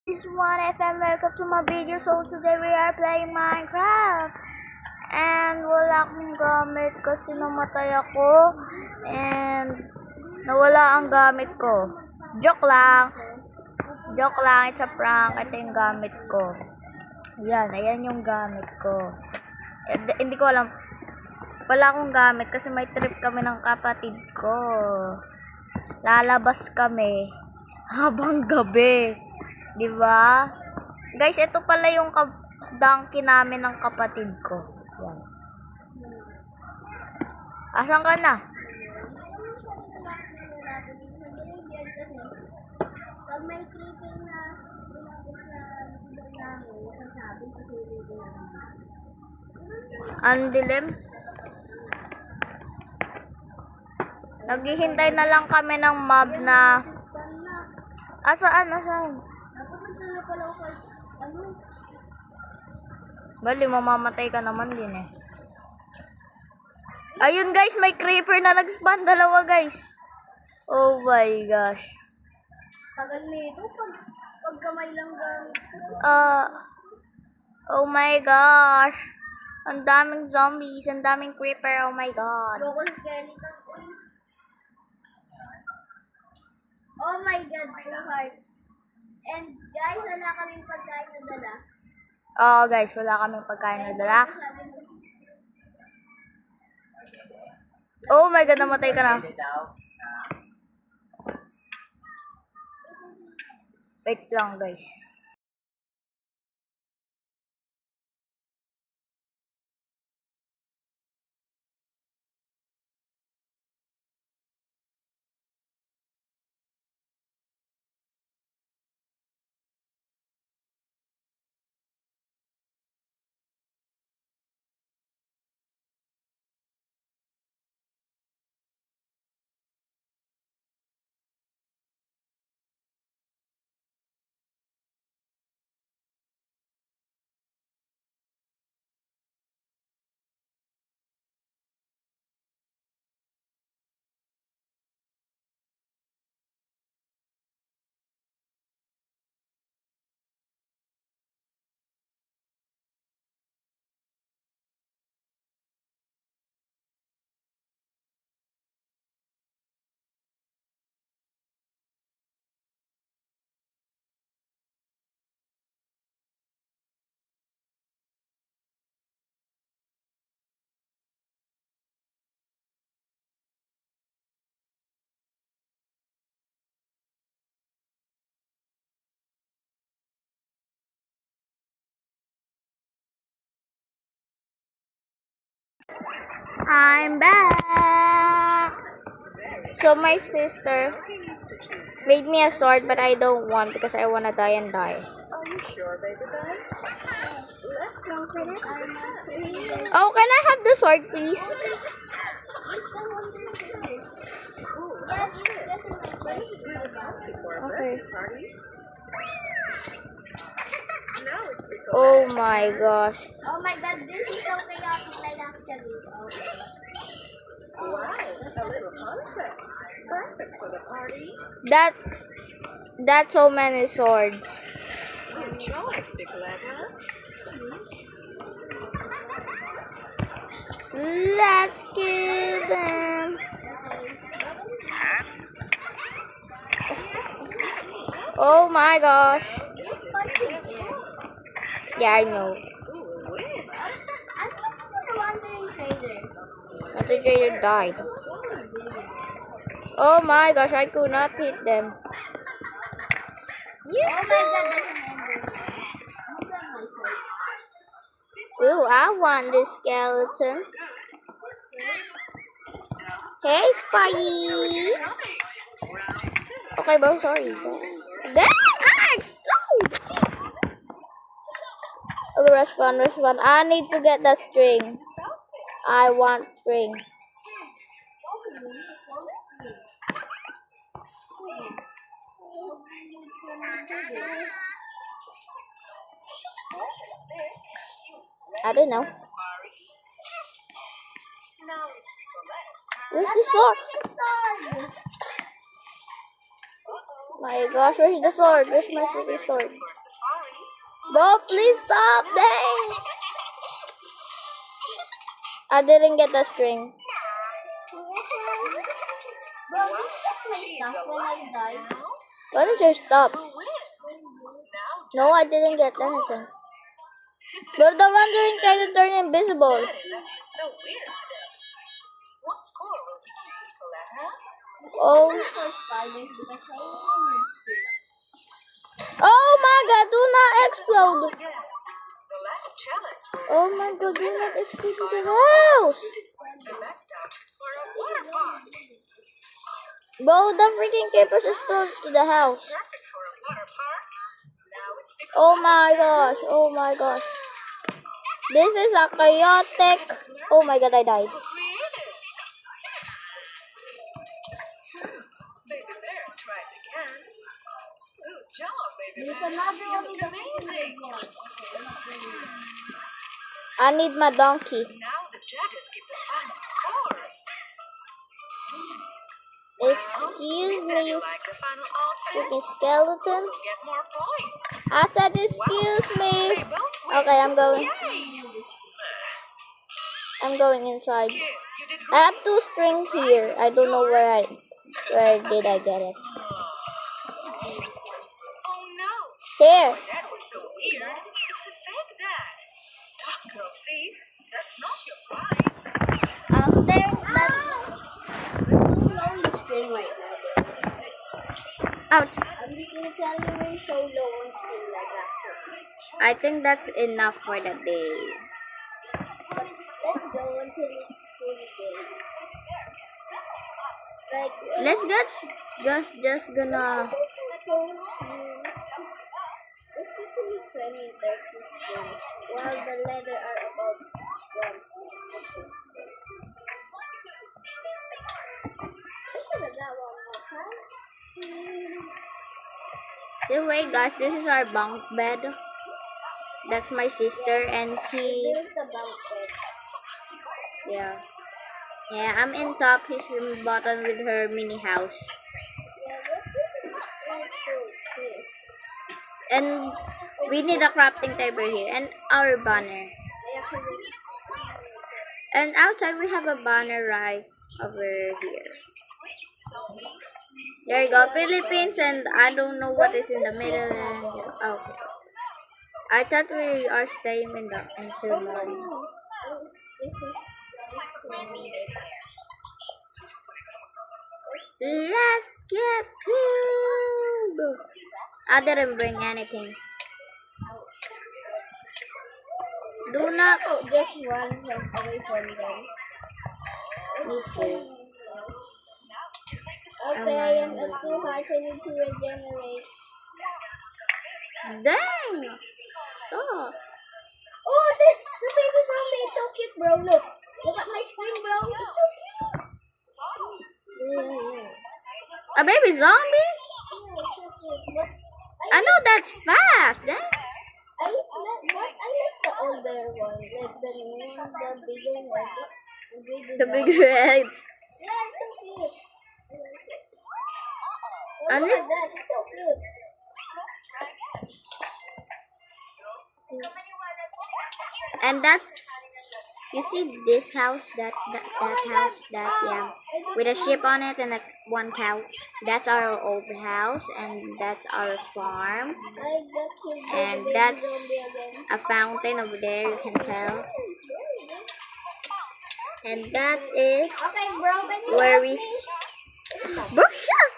This is 1FM, welcome to my video. So today we are playing Minecraft. And wala akong gamit kasi namatay ako. And nawala ang gamit ko. Joke lang. Joke lang, it's a prank. Ito yung gamit ko. Ayan yung gamit ko. Hindi ko alam. Wala akong gamit kasi may trip kami ng kapatid ko. Lalabas kami habang gabi. Diba? Guys, ito pala yung donkey namin ng kapatid ko. Yan. Asan ka na? Pag may creeper na lumapit sa lugar namin, sasabi kasi dito namin. Ang dilim. Naghihintay na lang kami ng mob na... Asaan? Napapunta na pala ako kay, Bali, mamamatay ka naman din eh. Ayun guys, may creeper na nag-spawn. Dalawa guys. Oh my gosh. tagal nito, pag kamay lang gamit ko. Oh my gosh. Ang daming zombies, ang daming creeper. Oh my god. Local skeleton ko. Oh my god, blue hearts. And guys, wala kaming pagkain na dala. Oh guys, wala kaming pagkain na dala. Oh my god, namatay ka na. Wait lang guys. I'm back. So my sister made me a sword, but I don't want because I wanna die and die. Are you sure, baby bud? Let's go, critter. Oh, can I have the sword, please? Yeah, this is just my choice. Okay. Oh my gosh. Oh my god, this is so chaotic, like actually. Okay. Wow, a little contrast. Perfect for the party. That's so many swords. Good choice, Nicoletta. Let's kill them. Oh my gosh. Yeah, I know. I'm looking for the wandering trader. But the trader died. Oh my gosh, I could not hit them. You Oh my suck. god, there's an ender. You got my sword. Ooh, I want this skeleton. Hey, Spyy. Okay, bro, sorry. Damn, I explode. Okay, respawn. I need to get the string. I want string. I don't know. Where's the sword? My gosh, where's the sword? Where's my freaking sword? For safari. Bro, please stop! Dang! I didn't get the string. Bro, you took my stuff when I died. What is your stop? Win. Now No, I didn't get anything. You're the one doing trying to turn invisible. Dad is acting so weird today. What score will he keep, Nicoletta? Oh, For spiders because I need to. oh my god, do not explode. Again. The last challenge was Oh my god, do not explode to the house. the best outfit for a water park. Bro, the freaking capers is close to the house. Perfect for a water park. Now it's the Oh my gosh, oh my gosh. This is a chaotic. Oh my god, I died. so creative. Baby Bear tries again. Good job, Baby There's Bear. another one in the Amazing. I need my donkey. Now the judges give the final scores. Excuse Did me, you you like the final outfit? freaking skeleton. We'll get more points. I said excuse They me. both win. Okay, I'm going. Yay! I'm going inside. Kids, you did I have 2 strings here. I don't know where did I get it. Oh no! Here. That was so weird. It's a fake dad. Stop, girl thief. That's not your prize. Out there, lonely string right now. ouch. I'm just gonna tell you we're so low on string like that. I think that's enough for the day. Let's go until it's fully day. Like, Let's get just gonna. It's between 20 and 30 strings, while the leather are about 1 string. Listen to that one more time. Anyway, guys, this is our bunk bed. That's my sister, and she. There's the bunk bed. Yeah. Yeah, I'm in top. She's in bottom with her mini house. Yeah, but this is like so cute. And we need a crafting table here and our banner. I actually And outside we have a banner right over here. There you go, Philippines, and I don't know what is in the middle. And okay, I thought we are staying in the until morning. Let's get killed. I didn't bring anything. Do not. just run away from them. Me too. Okay, I am at 2 hearts. I need to regenerate. Dang! Stop. Oh, that's the baby zombie. It's so cute, bro. Look at my screen, bro. It's so cute. Yeah. A baby zombie? Yeah, it's so cute. But I know that's fast. Dang. I like the older one, like the new one, the bigger one. The big head. Yeah, it's so cute. I like it. Oh, And look it- at that. It's so cute. And that's, you see this house, that house, yeah, with a ship on it and one cow. That's our old house, and that's our farm. I like the cute And baby that's zombie again. a fountain over there, you can tell. And that is Okay, bro, can you where help we. me? Bro, shut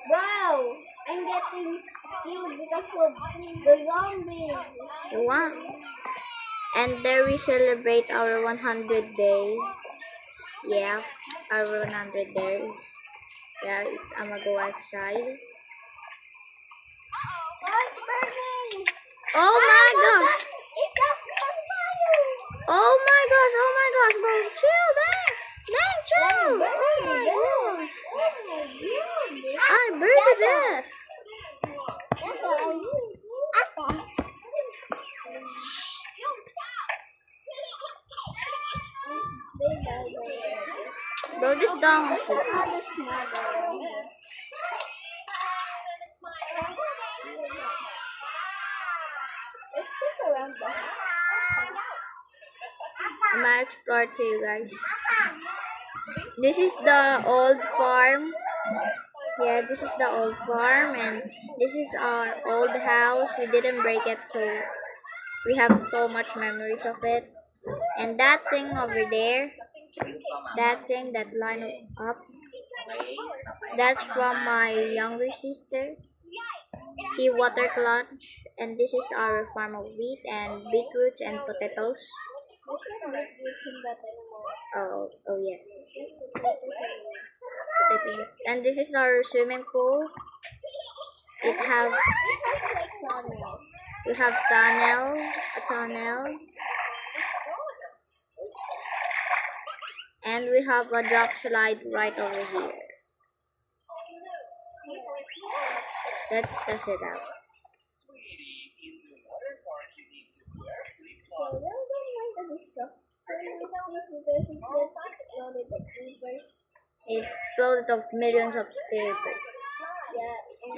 Bro, I'm getting killed because of the zombie. Wow. And there we celebrate our 100 days. Yeah, our 100 days. Yeah, I'm gonna go outside. Oh, it's burning! Oh my gosh! It's on fire! Oh my gosh, bro, chill, dang, chill! Oh my gosh! I burned to death! That's all you. Bro, this donkey. Other smaller. I'm gonna explore to you guys. This is the old farm. Yeah, this is the old farm, and this is our old house. We didn't break it, so we have so much memories of it. And that thing over there, that thing that line up, that's from my younger sister. He water clutch, and this is our farm of wheat and beetroots and potatoes. Oh yeah. Potatoes. And this is our swimming pool. We have a tunnel, and we have a drop slide right over here. Let's test it out. It's filled of millions of creepers.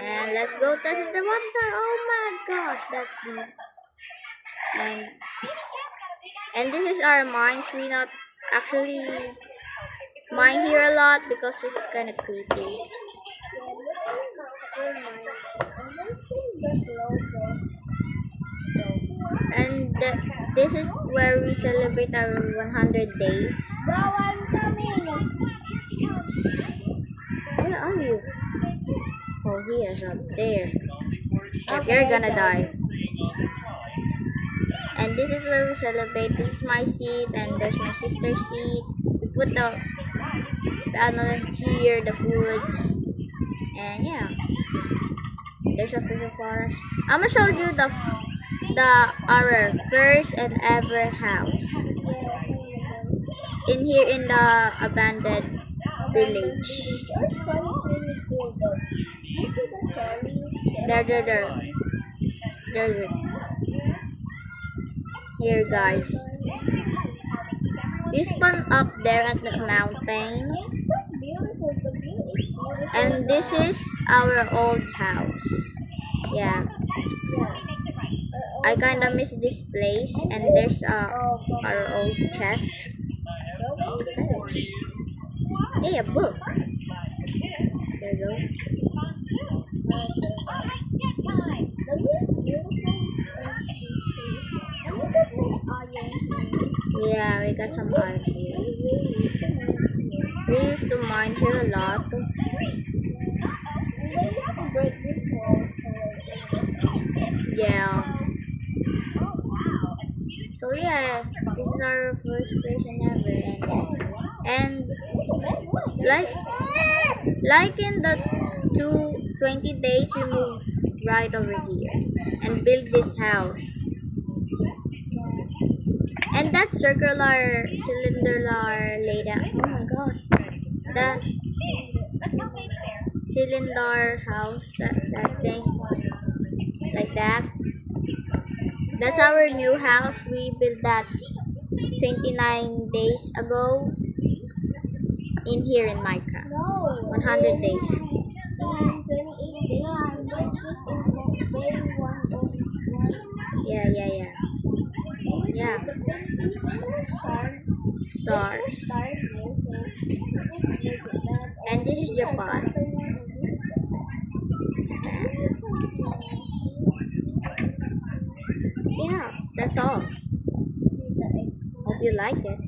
And let's go test the water tower. Oh my gosh, that's deep. And this is our mines. We not actually mine here a lot because it's kind of creepy. And this is where we celebrate our 100 days. Where are you? Oh, he is up there. If you're gonna die. And this is where we celebrate. This is my seat, and there's my sister's seat. We put the piano here, the foods, and yeah. There's a fisher forest. I'm gonna show you our first and ever house in here in the abandoned village. There. Here, guys. We spawn up there at the mountain, and this is our old house. Yeah. I kinda miss this place, and there's our old chest. Hey, a book. There you go. Yeah, we got some iron here. We used to mine here a lot. Yeah. So yeah, this is our first person ever, and like in the 20 days we moved right over here and built this house. And that circular cylinder laid out. Oh my gosh, that cylinder house, that thing, like that. That's our new house. We built that 29 days ago in here in Minecraft. 100 days. Yeah. Stars. And this is Japan. Yeah, that's all. Hope you like it.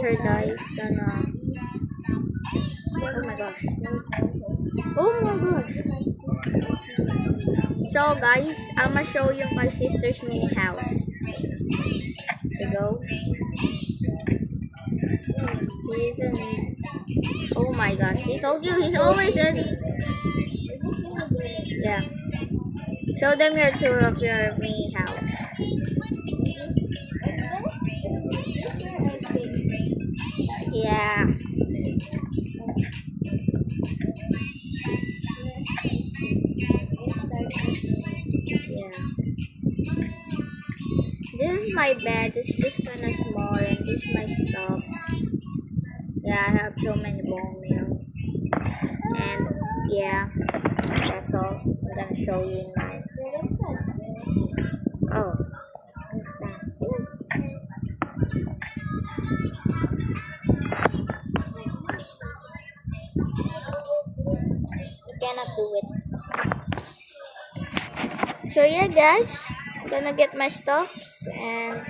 Her dice gonna. Oh my gosh. So guys, I'ma show you my sister's mini house. To go. Oh my gosh, he told you he's always in. Yeah. Show them your tour of your mini house. Yeah. This is my bed. It's just kind of small, and this is my stuff. Yeah, I have so many bone meal. And yeah, that's all I'm gonna show you in my. Oh, what's that? You cannot do it. So yeah, guys, I'm gonna get my stuffs and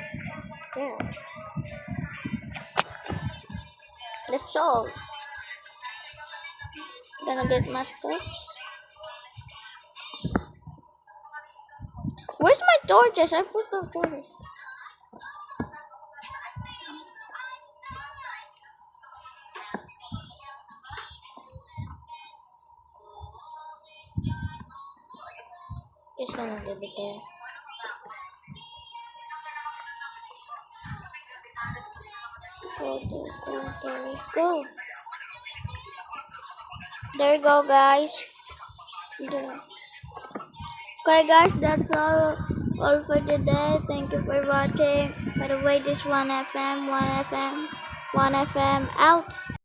yeah, that's all. Gonna get my stuffs. Where's my torches? I put the torches. Just gonna leave it there. Go. There you go, guys. There. Okay, guys, that's all for today. Thank you for watching. By the way, this 1FM out.